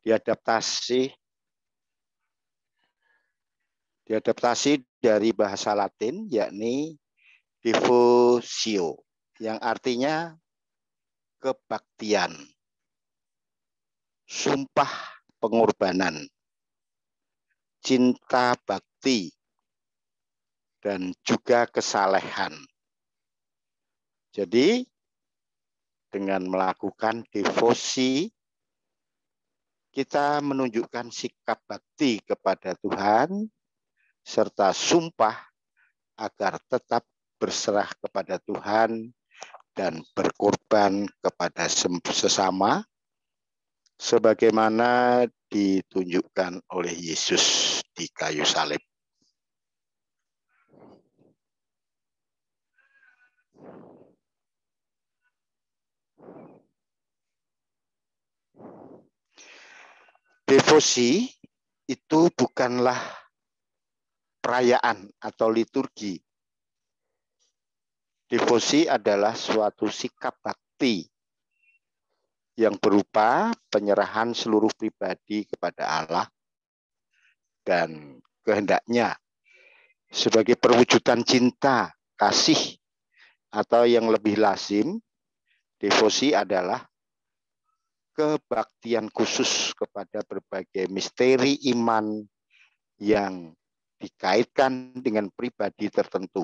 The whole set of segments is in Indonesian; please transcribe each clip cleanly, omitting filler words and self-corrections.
diadaptasi dari bahasa Latin, yakni devotio, yang artinya kebaktian, sumpah pengorbanan, cinta bakti, dan juga kesalehan. Jadi dengan melakukan devosi, kita menunjukkan sikap bakti kepada Tuhan, serta sumpah agar tetap berserah kepada Tuhan dan berkorban kepada sesama, sebagaimana ditunjukkan oleh Yesus di kayu salib. Devosi itu bukanlah perayaan atau liturgi. Devosi adalah suatu sikap bakti yang berupa penyerahan seluruh pribadi kepada Allah dan kehendaknya sebagai perwujudan cinta, kasih, atau yang lebih lazim, devosi adalah kebaktian khusus kepada berbagai misteri iman yang dikaitkan dengan pribadi tertentu.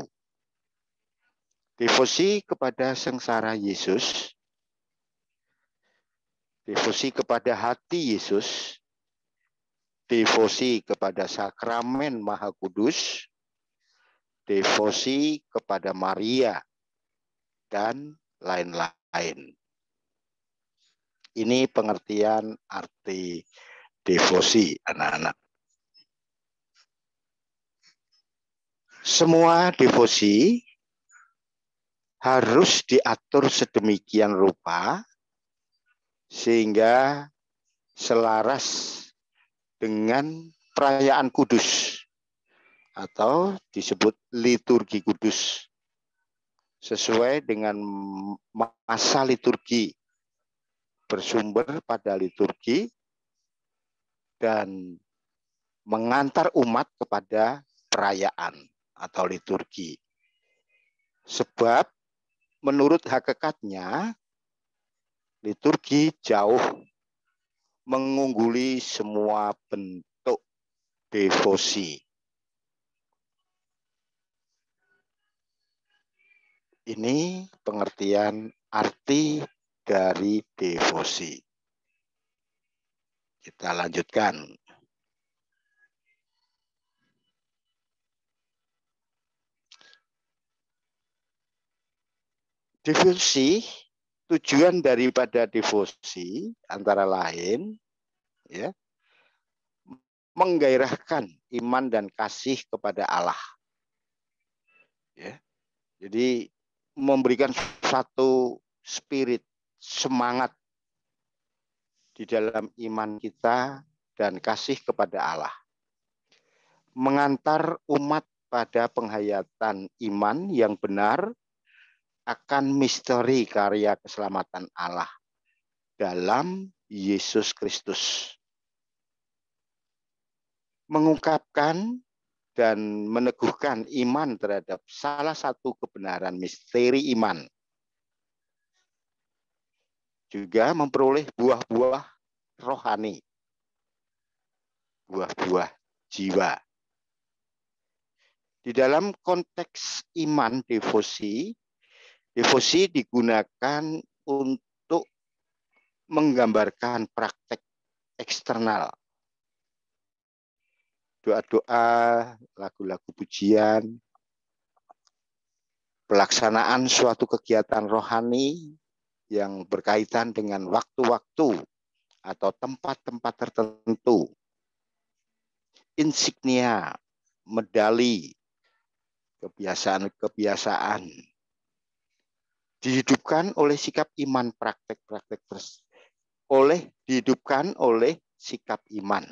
Devosi kepada sengsara Yesus, devosi kepada hati Yesus, devosi kepada sakramen Maha Kudus, devosi kepada Maria, dan lain-lain. Ini pengertian arti devosi, anak-anak. Semua devosi harus diatur sedemikian rupa sehingga selaras dengan perayaan kudus atau disebut liturgi kudus, sesuai dengan masa liturgi, bersumber pada liturgi, dan mengantar umat kepada perayaan atau liturgi. Sebab menurut hakikatnya, liturgi jauh mengungguli semua bentuk devosi. Ini pengertian arti dari devosi. Kita lanjutkan. Devosi, tujuan daripada devosi antara lain ya, menggairahkan iman dan kasih kepada Allah. Ya. Jadi memberikan satu spirit, semangat di dalam iman kita dan kasih kepada Allah. Mengantar umat pada penghayatan iman yang benar akan misteri karya keselamatan Allah dalam Yesus Kristus. Mengungkapkan dan meneguhkan iman terhadap salah satu kebenaran misteri iman. Juga memperoleh buah-buah rohani, buah-buah jiwa. Di dalam konteks iman devosi, devosi digunakan untuk menggambarkan praktek eksternal. Doa-doa, lagu-lagu pujian, pelaksanaan suatu kegiatan rohani yang berkaitan dengan waktu-waktu atau tempat-tempat tertentu, insignia, medali, kebiasaan-kebiasaan, dihidupkan oleh sikap iman, praktek-praktek dihidupkan oleh sikap iman.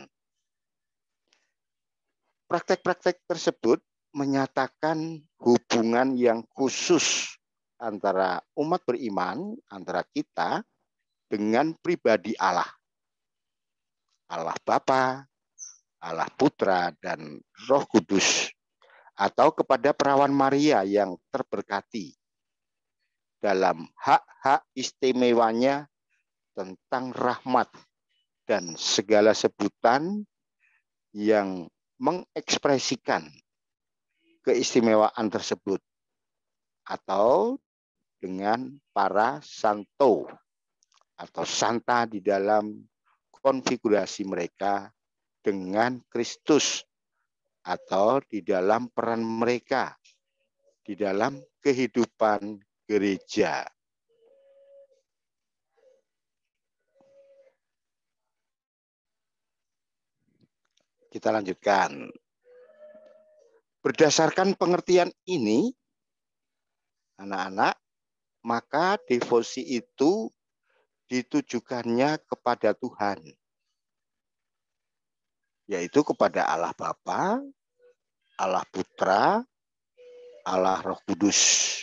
Praktek-praktek tersebut menyatakan hubungan yang khusus antara umat beriman, antara kita dengan pribadi Allah. Allah Bapa, Allah Putra, dan Roh Kudus, atau kepada perawan Maria yang terberkati dalam hak-hak istimewanya tentang rahmat dan segala sebutan yang mengekspresikan keistimewaan tersebut, atau dengan para santo atau santa di dalam konfigurasi mereka dengan Kristus, atau di dalam peran mereka di dalam kehidupan gereja. Kita lanjutkan. Berdasarkan pengertian ini, anak-anak, maka devosi itu ditujukannya kepada Tuhan, yaitu kepada Allah Bapa, Allah Putra, Allah Roh Kudus.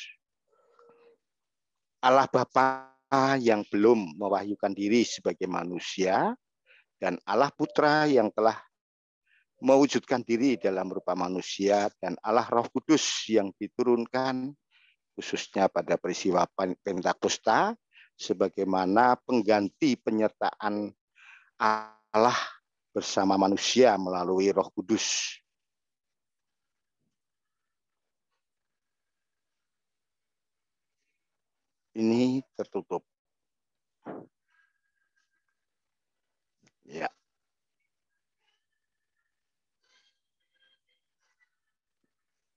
Allah Bapa yang belum mewahyukan diri sebagai manusia, dan Allah Putra yang telah mewujudkan diri dalam rupa manusia, dan Allah Roh Kudus yang diturunkan khususnya pada peristiwa Pentakosta sebagaimana pengganti penyertaan Allah bersama manusia melalui Roh Kudus. Ini tertutup. Ya.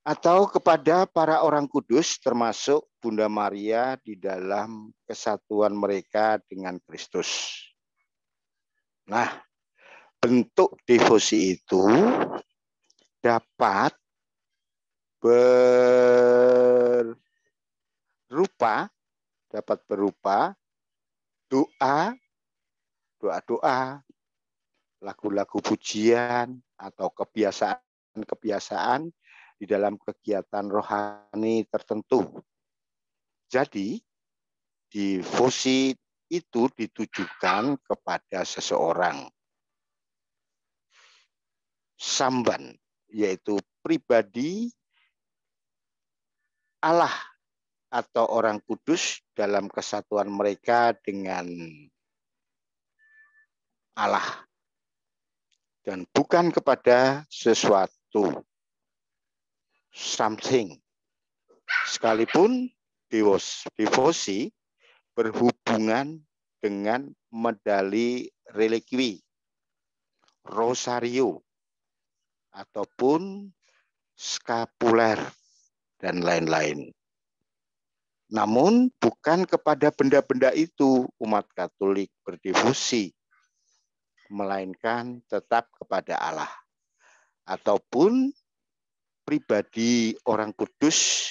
Atau kepada para orang kudus termasuk Bunda Maria di dalam kesatuan mereka dengan Kristus. Nah, bentuk devosi itu dapat berupa doa-doa, lagu-lagu pujian, atau kebiasaan-kebiasaan di dalam kegiatan rohani tertentu. Jadi, devosi itu ditujukan kepada seseorang. Samban, yaitu pribadi Allah atau orang kudus dalam kesatuan mereka dengan Allah, dan bukan kepada sesuatu, something. Sekalipun devosi berhubungan dengan medali relikwi, rosario, ataupun skapuler, dan lain-lain. Namun bukan kepada benda-benda itu umat Katolik berdevosi, melainkan tetap kepada Allah, ataupun pribadi orang kudus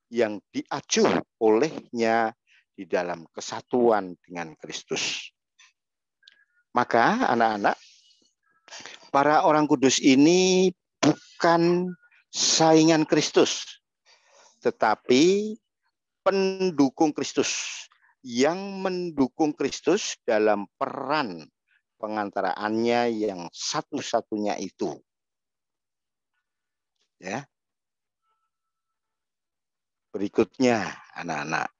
yang diaju olehnya di dalam kesatuan dengan Kristus. Maka anak-anak, para orang kudus ini bukan saingan Kristus, tetapi pendukung Kristus yang mendukung Kristus dalam peran pengantaraannya yang satu-satunya itu. Ya. Berikutnya, anak-anak.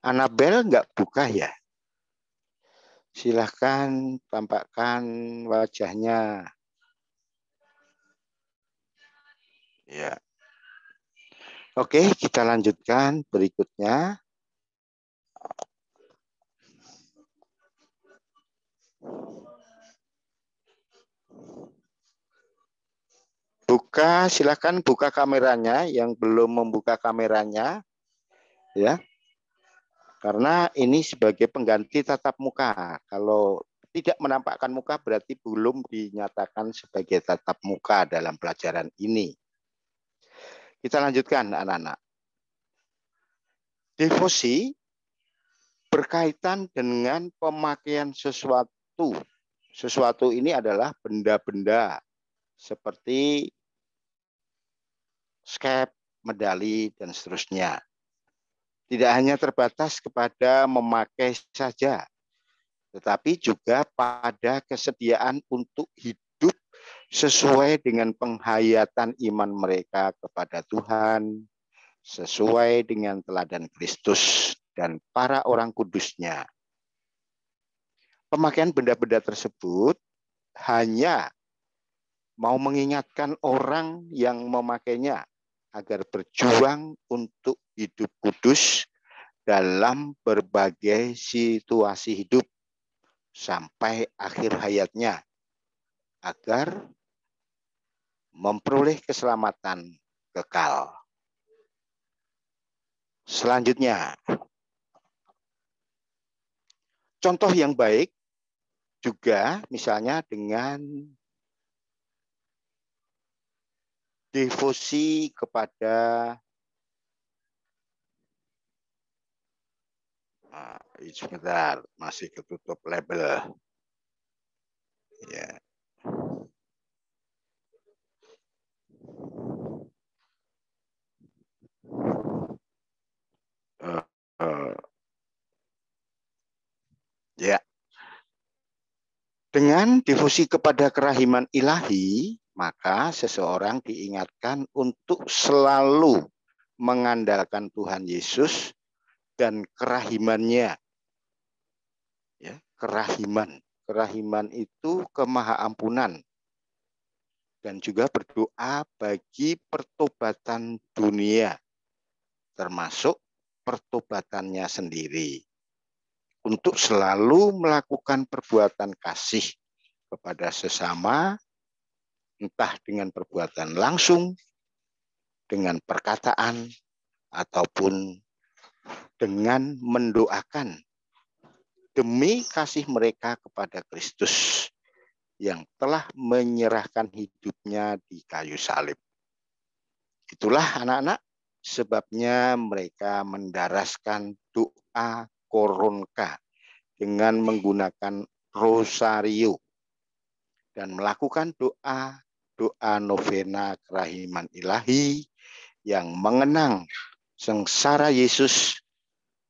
Anabel nggak buka ya? Silahkan tampakkan wajahnya. Ya. Oke, kita lanjutkan berikutnya. Buka, silakan buka kameranya yang belum membuka kameranya, ya. Karena ini sebagai pengganti tatap muka. Kalau tidak menampakkan muka berarti belum dinyatakan sebagai tatap muka dalam pelajaran ini. Kita lanjutkan, anak-anak. Devosi berkaitan dengan pemakaian sesuatu. Sesuatu ini adalah benda-benda seperti skep, medali, dan seterusnya. Tidak hanya terbatas kepada memakai saja, tetapi juga pada kesediaan untuk hidup sesuai dengan penghayatan iman mereka kepada Tuhan, sesuai dengan teladan Kristus dan para orang kudusnya. Pemakaian benda-benda tersebut hanya mau mengingatkan orang yang memakainya agar berjuang untuk hidup kudus dalam berbagai situasi hidup sampai akhir hayatnya, agar memperoleh keselamatan kekal. Selanjutnya, contoh yang baik juga misalnya dengan devosi kepada sebentar, masih ketutup label. Ya. Ya. Dengan devosi kepada kerahiman ilahi, maka seseorang diingatkan untuk selalu mengandalkan Tuhan Yesus dan kerahimannya. Ya, kerahiman. Kerahiman itu kemahaampunan. Dan juga berdoa bagi pertobatan dunia, termasuk pertobatannya sendiri. Untuk selalu melakukan perbuatan kasih kepada sesama, entah dengan perbuatan langsung, dengan perkataan, ataupun dengan mendoakan demi kasih mereka kepada Kristus yang telah menyerahkan hidupnya di kayu salib. Itulah anak-anak sebabnya mereka mendaraskan doa koronka dengan menggunakan rosario dan melakukan doa novena kerahiman ilahi yang mengenang sengsara Yesus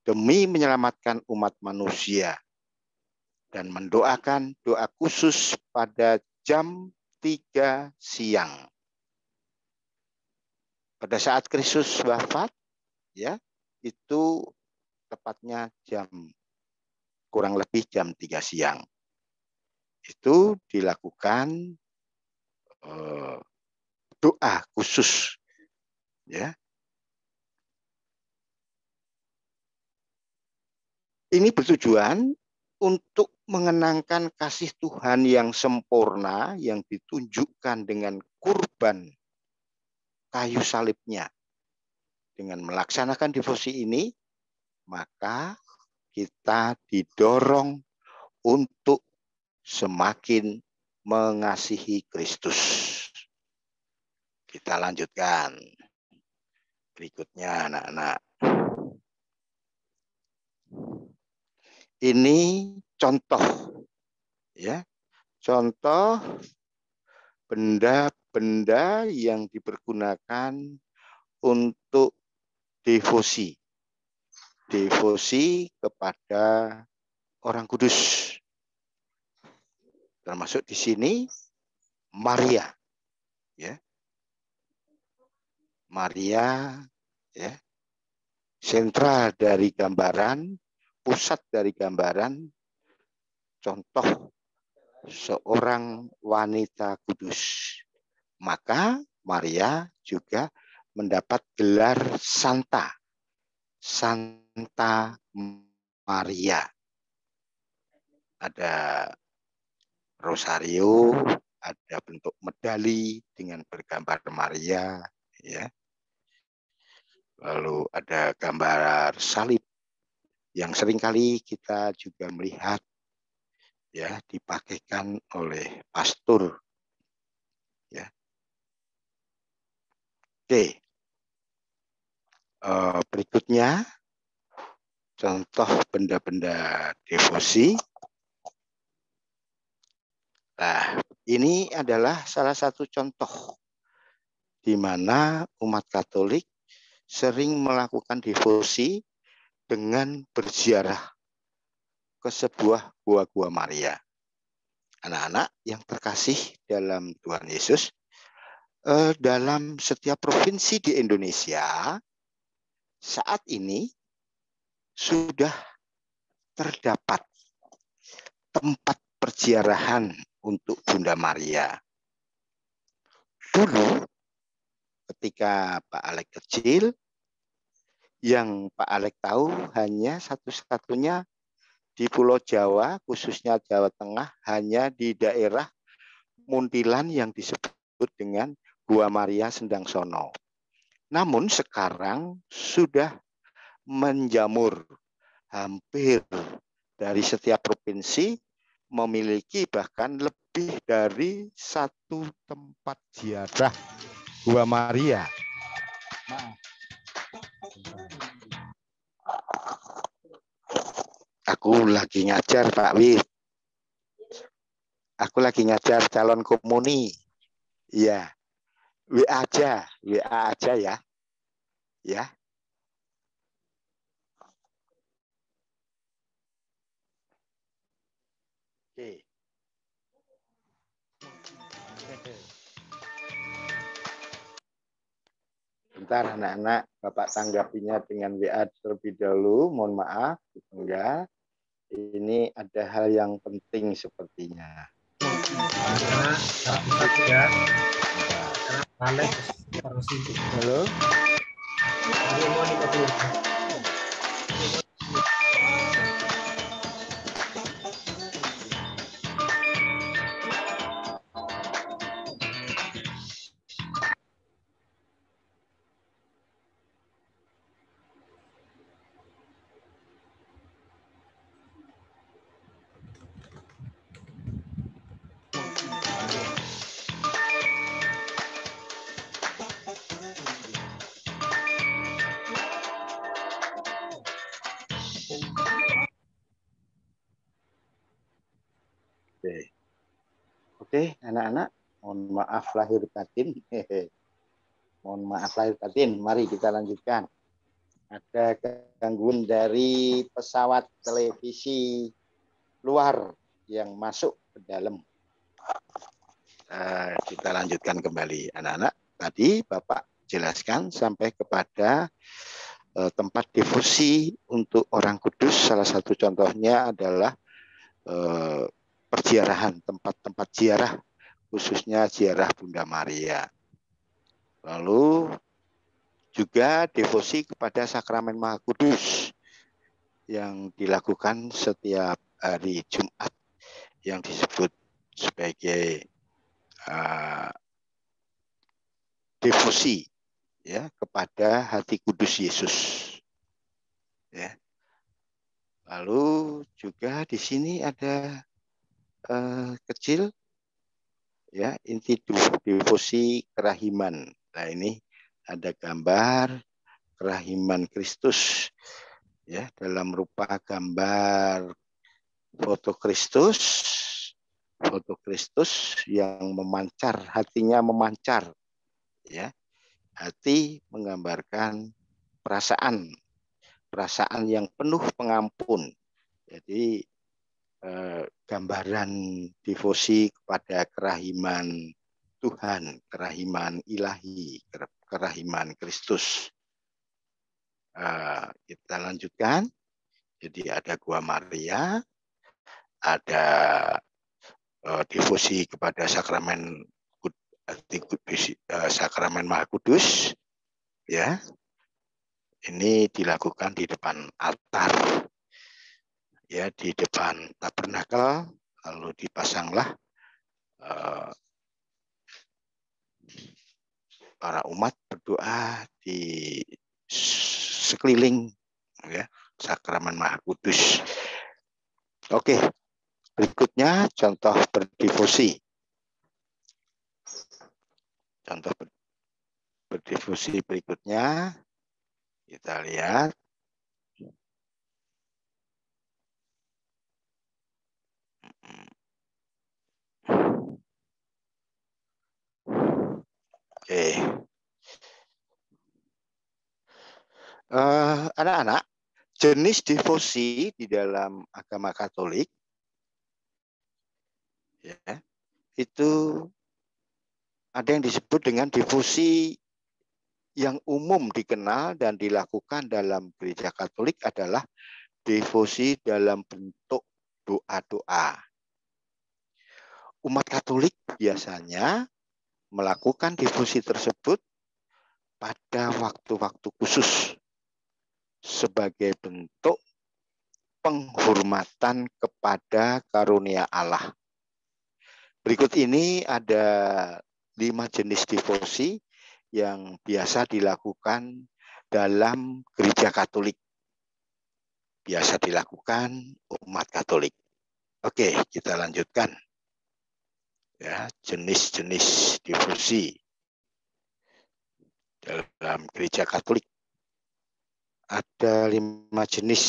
demi menyelamatkan umat manusia, dan mendoakan doa khusus pada jam 3 siang. Pada saat Kristus wafat, ya, itu tepatnya kurang lebih jam 3 siang. Itu dilakukan doa khusus, ya. Ini bertujuan untuk mengenangkan kasih Tuhan yang sempurna yang ditunjukkan dengan kurban kayu salibnya. Dengan melaksanakan devosi ini, maka kita didorong untuk semakin mengasihi Kristus. Kita lanjutkan berikutnya, anak-anak. Ini contoh, ya, contoh benda-benda yang dipergunakan untuk devosi kepada orang kudus. Termasuk di sini Maria, ya. Maria, ya, sentra dari gambaran, pusat dari gambaran, contoh seorang wanita kudus. Maka Maria juga mendapat gelar Santa, Santa Maria. Ada rosario, ada bentuk medali dengan bergambar Maria, ya. Lalu ada gambar salib yang seringkali kita juga melihat, ya, dipakaikan oleh pastor, ya. Oke. Berikutnya contoh benda-benda devosi. Nah, ini adalah salah satu contoh di mana umat Katolik sering melakukan devosi dengan berziarah ke sebuah gua-gua Maria. Anak-anak yang terkasih dalam Tuhan Yesus, dalam setiap provinsi di Indonesia saat ini sudah terdapat tempat perziarahan untuk Bunda Maria. Dulu ketika Pak Alek kecil, yang Pak Alek tahu hanya satu-satunya di Pulau Jawa, khususnya Jawa Tengah, hanya di daerah Muntilan yang disebut dengan Gua Maria Sendang Sono. Namun sekarang sudah menjamur, hampir dari setiap provinsi memiliki bahkan lebih dari satu tempat ziarah Gua Maria. Aku lagi ngajar Pak Wid. Aku lagi ngajar calon komuni. Iya. WA aja ya. Ya. Oke. Bentar anak-anak, Bapak tanggapinya dengan WA terlebih dahulu. Mohon maaf, enggak. Ini ada hal yang penting sepertinya. Halo. Oke, anak-anak, mohon maaf lahir batin. Mohon maaf lahir batin. Mari kita lanjutkan. Ada gangguan dari pesawat televisi luar yang masuk ke dalam. Kita lanjutkan kembali, anak-anak. Tadi Bapak jelaskan sampai kepada tempat devosi untuk orang kudus. Salah satu contohnya adalah perziarahan, tempat-tempat ziarah, khususnya ziarah Bunda Maria. Lalu juga devosi kepada Sakramen Maha Kudus yang dilakukan setiap hari Jumat yang disebut sebagai devosi ya kepada hati kudus Yesus. Ya. Lalu juga di sini ada kecil ya inti devosi kerahiman. Nah ini ada gambar kerahiman Kristus ya dalam rupa gambar foto Kristus yang memancar, hatinya memancar ya. Hati menggambarkan perasaan yang penuh pengampun. Jadi gambaran devosi kepada kerahiman Tuhan, kerahiman ilahi, kerahiman Kristus. Kita lanjutkan. Jadi ada Gua Maria, ada devosi kepada Sakramen Maha Kudus, ya. Ini dilakukan di depan altar, ya, di depan tabernakel, lalu dipasanglah para umat berdoa di sekeliling ya Sakramen Maha Kudus. Oke, berikutnya contoh berdevosi. Contoh berdevosi berikutnya kita lihat. Oke. Anak-anak, jenis devosi di dalam agama Katolik ya, itu ada yang disebut dengan devosi yang umum dikenal dan dilakukan dalam gereja Katolik adalah devosi dalam bentuk doa-doa. Umat Katolik biasanya melakukan devosi tersebut pada waktu-waktu khusus sebagai bentuk penghormatan kepada karunia Allah. Berikut ini ada 5 jenis devosi yang biasa dilakukan dalam gereja Katolik. Biasa dilakukan umat Katolik. Oke, kita lanjutkan. Ya, jenis-jenis devosi dalam gereja Katolik. Ada 5 jenis.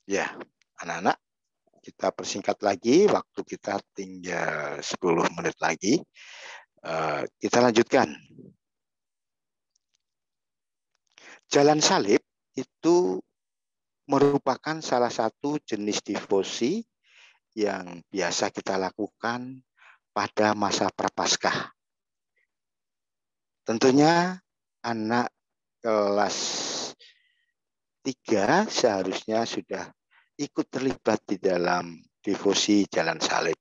Ya, anak-anak, kita persingkat lagi, waktu kita tinggal 10 menit lagi. Kita lanjutkan. Jalan salib itu merupakan salah satu jenis devosi yang biasa kita lakukan pada masa Prapaskah. Tentunya anak kelas 3 seharusnya sudah ikut terlibat di dalam devosi jalan salib.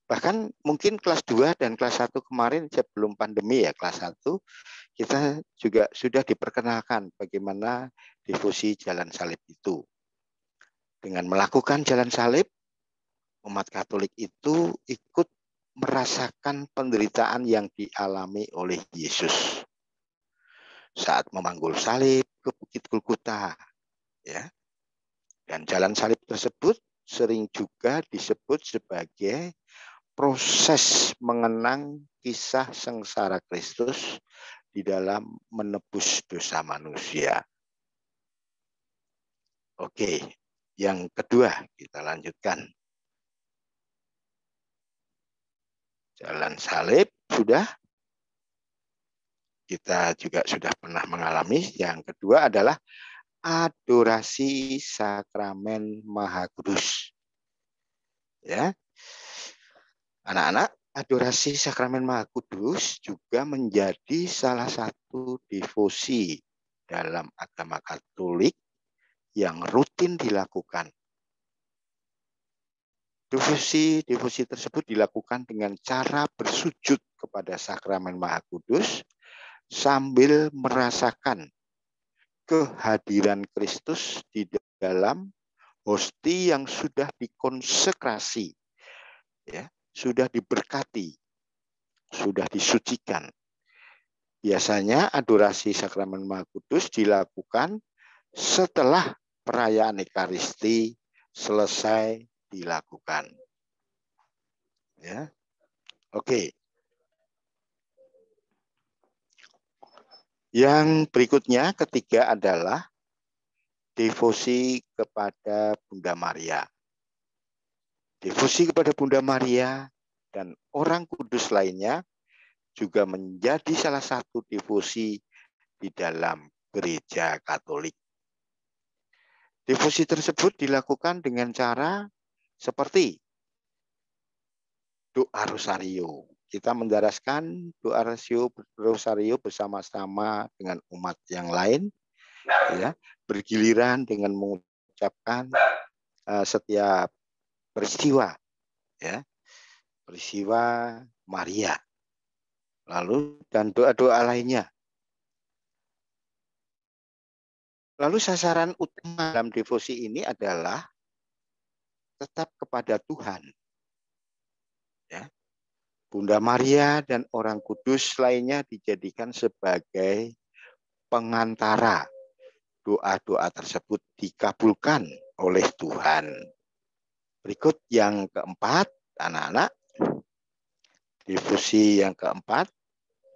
Bahkan mungkin kelas 2 dan kelas 1 kemarin sebelum pandemi ya, kelas 1 kita juga sudah diperkenalkan bagaimana devosi jalan salib itu. Dengan melakukan jalan salib, umat Katolik itu ikut merasakan penderitaan yang dialami oleh Yesus saat memanggul salib ke Bukit Golgota, ya. Dan jalan salib tersebut sering juga disebut sebagai proses mengenang kisah sengsara Kristus di dalam menebus dosa manusia. Oke, yang kedua kita lanjutkan. Jalan salib sudah. Kita juga sudah pernah mengalami. Yang kedua adalah adorasi sakramen Maha Kudus. Ya. Anak-anak, adorasi sakramen Maha Kudus juga menjadi salah satu devosi dalam agama Katolik yang rutin dilakukan. Devosi tersebut dilakukan dengan cara bersujud kepada sakramen Maha Kudus sambil merasakan kehadiran Kristus di dalam hosti yang sudah dikonsekrasi, ya, sudah diberkati, sudah disucikan. Biasanya adorasi sakramen Maha Kudus dilakukan setelah perayaan Ekaristi selesai dilakukan. Ya. Oke. Yang berikutnya ketiga adalah devosi kepada Bunda Maria. Devosi kepada Bunda Maria dan orang kudus lainnya juga menjadi salah satu devosi di dalam gereja Katolik. Devosi tersebut dilakukan dengan cara seperti doa rosario. Kita mendaraskan doa rosario bersama-sama dengan umat yang lain, ya, bergiliran dengan mengucapkan setiap peristiwa, ya, peristiwa Maria, lalu dan doa-doa lainnya. Lalu sasaran utama dalam devosi ini adalah tetap kepada Tuhan. Ya. Bunda Maria dan orang kudus lainnya dijadikan sebagai pengantara. Doa-doa tersebut dikabulkan oleh Tuhan. Berikut yang keempat, anak-anak. Devosi yang keempat,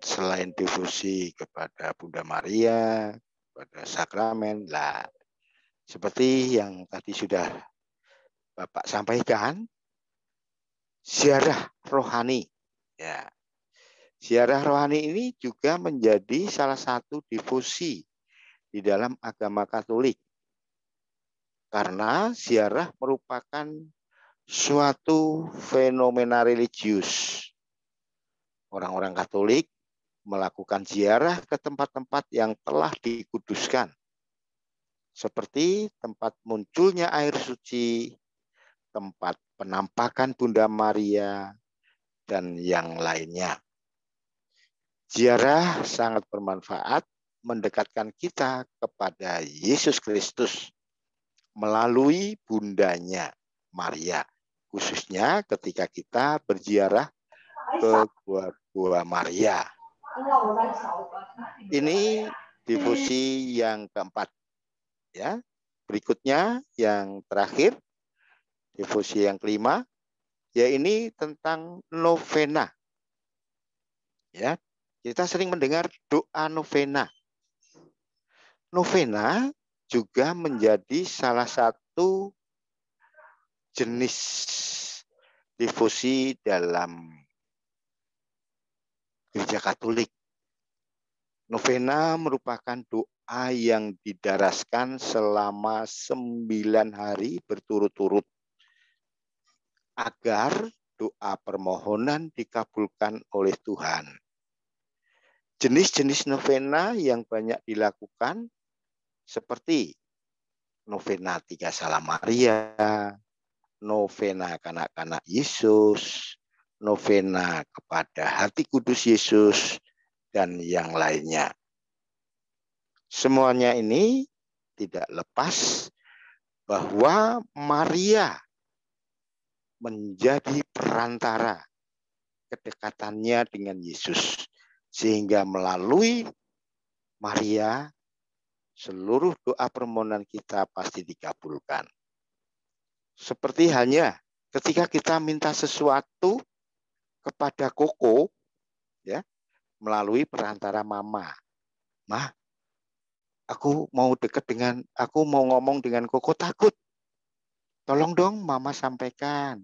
selain devosi kepada Bunda Maria, pada sakramen, lah, seperti yang tadi sudah Bapak sampaikan, ziarah rohani. Ya. Ziarah rohani ini juga menjadi salah satu devosi di dalam agama Katolik. Karena ziarah merupakan suatu fenomena religius. Orang-orang Katolik melakukan ziarah ke tempat-tempat yang telah dikuduskan, seperti tempat munculnya air suci, tempat penampakan Bunda Maria, dan yang lainnya. Ziarah sangat bermanfaat mendekatkan kita kepada Yesus Kristus melalui bundanya Maria, khususnya ketika kita berziarah ke Gua Maria. Ini devosi yang keempat, ya. Berikutnya yang terakhir, devosi yang kelima, ya ini tentang novena. Ya, kita sering mendengar doa novena. Novena juga menjadi salah satu jenis devosi dalam Gereja Katolik. Novena merupakan doa yang didaraskan selama 9 hari berturut-turut agar doa permohonan dikabulkan oleh Tuhan. Jenis-jenis novena yang banyak dilakukan seperti novena 3 Salam Maria, novena kanak-kanak Yesus, novena kepada Hati Kudus Yesus, dan yang lainnya. Semuanya ini tidak lepas bahwa Maria menjadi perantara kedekatannya dengan Yesus. Sehingga melalui Maria, seluruh doa permohonan kita pasti dikabulkan. Seperti halnya ketika kita minta sesuatu kepada Koko, ya, melalui perantara Mama. Mah, aku mau ngomong dengan Koko, takut. Tolong dong Mama sampaikan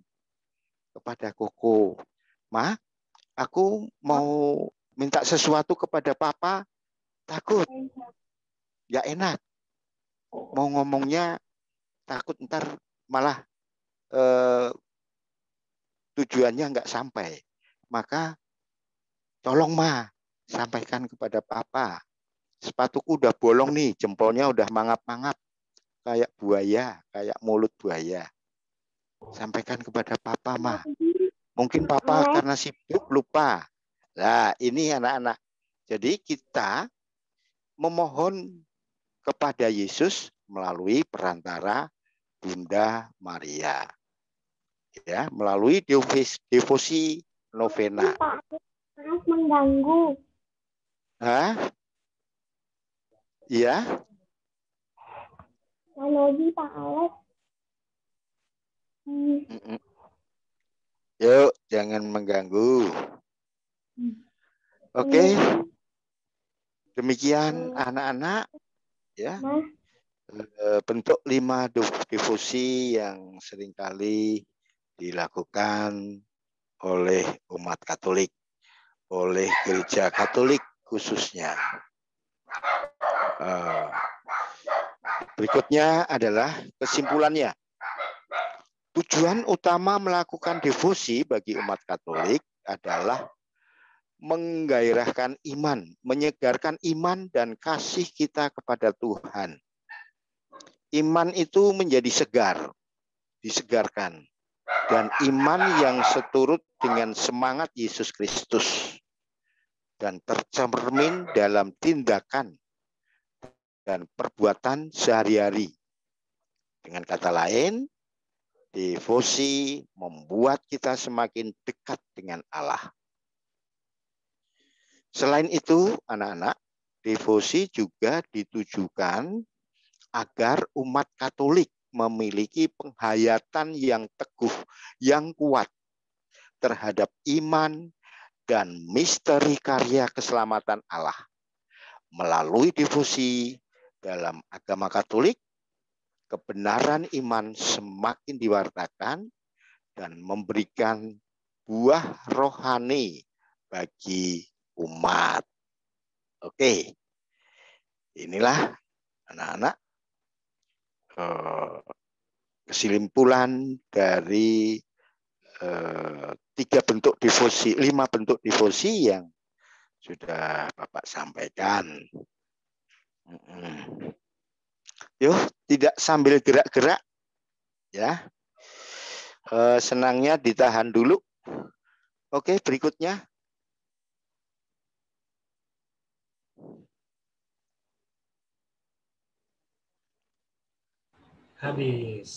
kepada Koko. Mah, aku mau minta sesuatu kepada Papa, takut. Gak enak. Mau ngomongnya takut ntar malah tujuannya nggak sampai. Maka tolong Ma, sampaikan kepada Papa. Sepatuku udah bolong nih, jempolnya udah mangap-mangap. Kayak buaya, kayak mulut buaya. Sampaikan kepada Papa, Ma. Mungkin Papa karena sibuk lupa. Nah, ini anak-anak. Jadi kita memohon kepada Yesus melalui perantara Bunda Maria. Ya, melalui devosi novena. Maaf mengganggu. Hah? Iya? Lagi Pak Alex. Yuk, jangan mengganggu. Oke. Demikian anak-anak, ya. Bentuk 5 devosi yang seringkali dilakukan oleh umat Katolik, oleh Gereja Katolik khususnya. Berikutnya adalah kesimpulannya. Tujuan utama melakukan devosi bagi umat Katolik adalah menggairahkan iman, menyegarkan iman dan kasih kita kepada Tuhan. Iman itu menjadi segar, disegarkan. Dan iman yang seturut dengan semangat Yesus Kristus. Dan tercermin dalam tindakan dan perbuatan sehari-hari. Dengan kata lain, devosi membuat kita semakin dekat dengan Allah. Selain itu, anak-anak, devosi juga ditujukan agar umat Katolik memiliki penghayatan yang teguh, yang kuat terhadap iman dan misteri karya keselamatan Allah. Melalui devosi dalam agama Katolik, kebenaran iman semakin diwartakan dan memberikan buah rohani bagi umat. Oke, inilah anak-anak kesimpulan dari 5 bentuk devosi yang sudah Bapak sampaikan. Yuk, tidak sambil gerak-gerak, ya. Senangnya ditahan dulu. Oke, berikutnya. Habis.